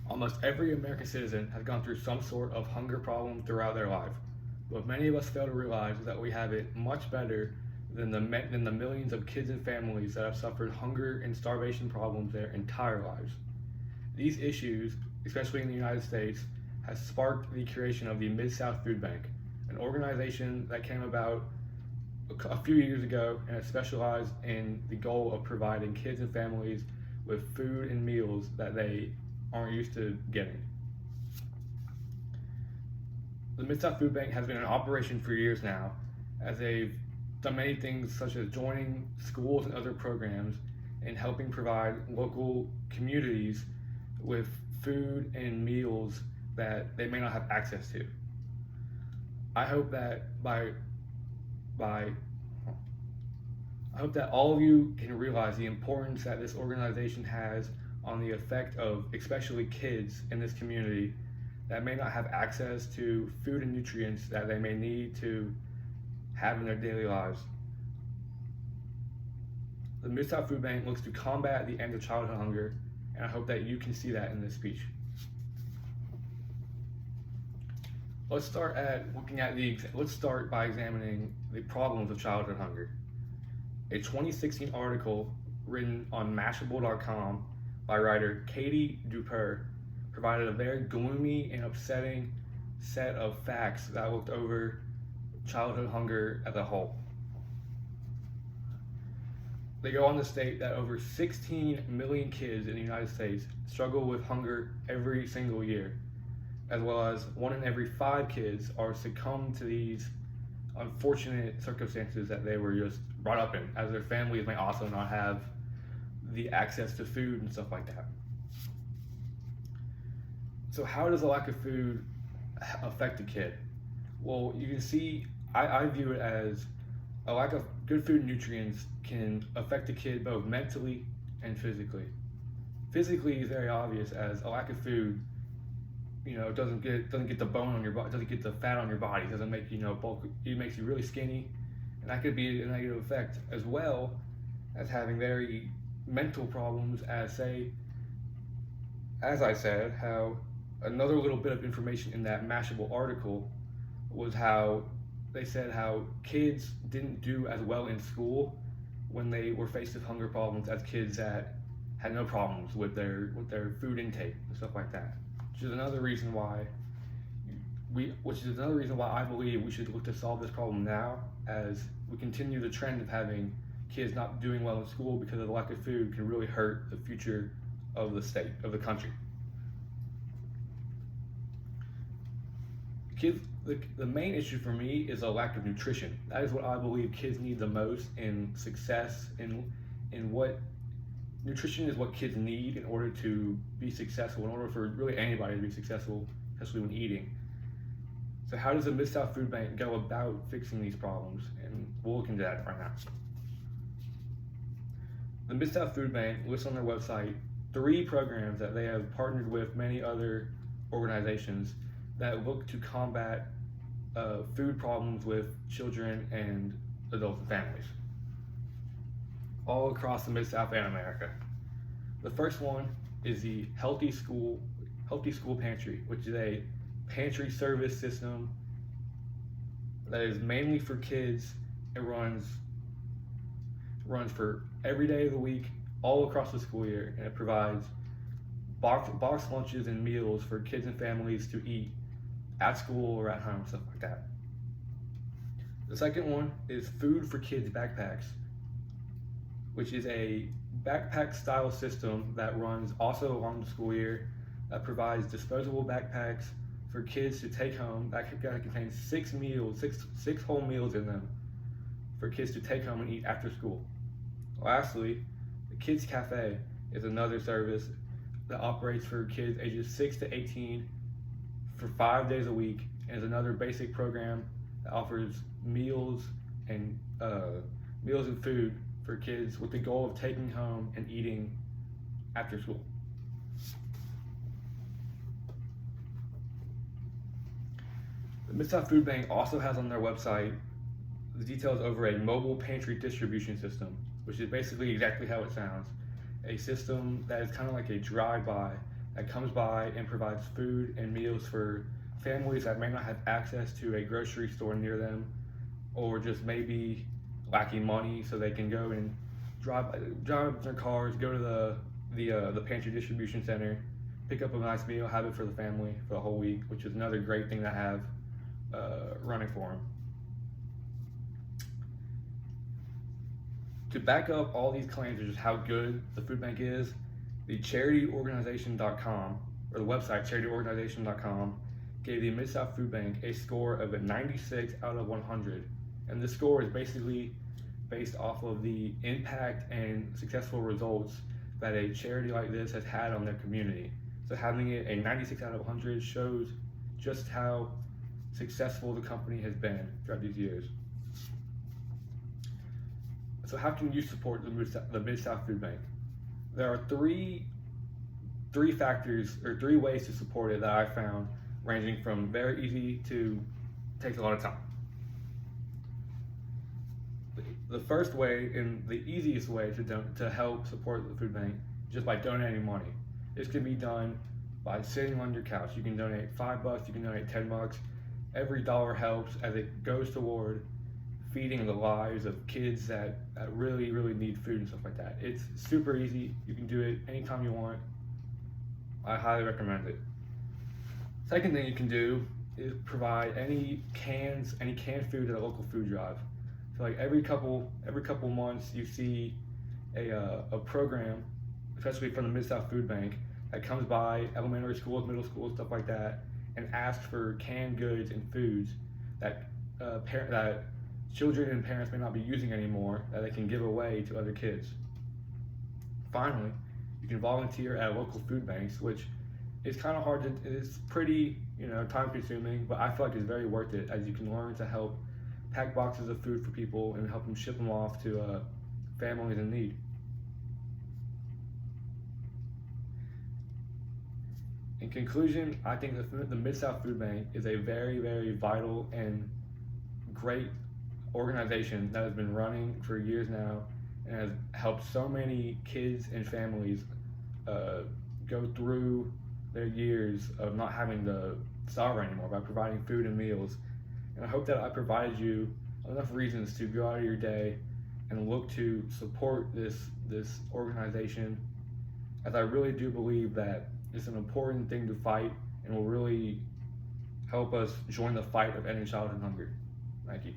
Almost every American citizen has gone through some sort of hunger problem throughout their life. What many of us fail to realize is that we have it much better than the millions of kids and families that have suffered hunger and starvation problems their entire lives. These issues, especially in the United States, has sparked the creation of the Mid-South Food Bank, an organization that came about a few years ago and has specialized in the goal of providing kids and families with food and meals that they aren't used to getting. The Mid-South Food Bank has been in operation for years now, as they've done many things such as joining schools and other programs and helping provide local communities with food and meals that they may not have access to. I hope that by I hope that all of you can realize the importance that this organization has on the effect of especially kids in this community that may not have access to food and nutrients that they may need to have in their daily lives. The Mid-South Food Bank looks to combat the end of childhood hunger, and I hope that you can see that in this speech. Let's start by examining the problems of childhood hunger. A 2016 article written on Mashable.com by writer Katie Duper provided a very gloomy and upsetting set of facts that looked over childhood hunger as a whole. They go on to state that over 16 million kids in the United States struggle with hunger every single year, as well as 1 in every 5 kids are succumb to these unfortunate circumstances that they were just brought up in, as their families may also not have the access to food and stuff like that. So how does a lack of food affect a kid? Well, you can see, I view it as a lack of good food and nutrients can affect a kid both mentally and physically. Physically is very obvious, as a lack of food, doesn't get the bone on your body, doesn't get the fat on your body, doesn't make bulk. It makes you really skinny, and that could be a negative effect, as well as having very mental problems. As I said, how another little bit of information in that Mashable article was how they said how kids didn't do as well in school when they were faced with hunger problems as kids that had no problems with their food intake and stuff like that. Which is another reason why I believe we should look to solve this problem now, as we continue the trend of having kids not doing well in school because of the lack of food can really hurt the future of the state, of the country. The main issue for me is a lack of nutrition. That is what I believe kids need the most in success, in what nutrition is what kids need in order to be successful, in order for really anybody to be successful, especially when eating. So how does the Mid-South Food Bank go about fixing these problems? And we'll look into that right now. The Mid-South Food Bank lists on their website 3 programs that they have partnered with many other organizations that look to combat food problems with children and adults and families all across the Mid-South and America. The first one is the Healthy School Pantry, which is a pantry service system that is mainly for kids. It runs for every day of the week, all across the school year, and it provides box lunches and meals for kids and families to eat at school or at home, stuff like that. The second one is Food for Kids Backpacks, which is a backpack style system that runs also along the school year, that provides disposable backpacks for kids to take home that contains 6 whole meals in them for kids to take home and eat after school. Lastly, the Kids Cafe is another service that operates for kids ages 6 to 18 for 5 days a week, and is another basic program that offers meals and food for kids with the goal of taking home and eating after school. The Mid-South Food Bank also has on their website the details over a mobile pantry distribution system, which is basically exactly how it sounds. A system that is kind of like a drive-by that comes by and provides food and meals for families that may not have access to a grocery store near them, or just maybe lacking money, so they can go and drive their cars, go to the pantry distribution center, pick up a nice meal, have it for the family for the whole week, which is another great thing to have running for them. To back up all these claims of just how good the food bank is, the CharityOrganization.com, or the website CharityOrganization.com, gave the Mid-South Food Bank a score of a 96 out of 100. And this score is basically based off of the impact and successful results that a charity like this has had on their community. So having it a 96 out of 100 shows just how successful the company has been throughout these years. So how can you support the Mid-South Food Bank? There are three factors, or three ways to support it that I found, ranging from very easy to takes a lot of time. The first way, and the easiest way to help support the food bank, just by donating money. This can be done by sitting on your couch. You can donate $5, you can donate $10. Every dollar helps, as it goes toward feeding the lives of kids that really, really need food and stuff like that. It's super easy. You can do it anytime you want. I highly recommend it. Second thing you can do is provide any canned food at a local food drive. So like every couple months you see a program, especially from the Mid-South Food Bank, that comes by elementary schools, middle schools, stuff like that, and asks for canned goods and foods that that children and parents may not be using anymore, that they can give away to other kids. Finally, you can volunteer at local food banks, which is kind of hard to, it's pretty, time consuming, but I feel like it's very worth it, as you can learn to help pack boxes of food for people and help them ship them off to families in need. In conclusion, I think the Mid-South Food Bank is a very, very vital and great organization that has been running for years now and has helped so many kids and families go through their years of not having to starve anymore by providing food and meals. And I hope that I provided you enough reasons to go out of your day and look to support this organization, as I really do believe that it's an important thing to fight and will really help us join the fight of ending childhood hunger. Thank you.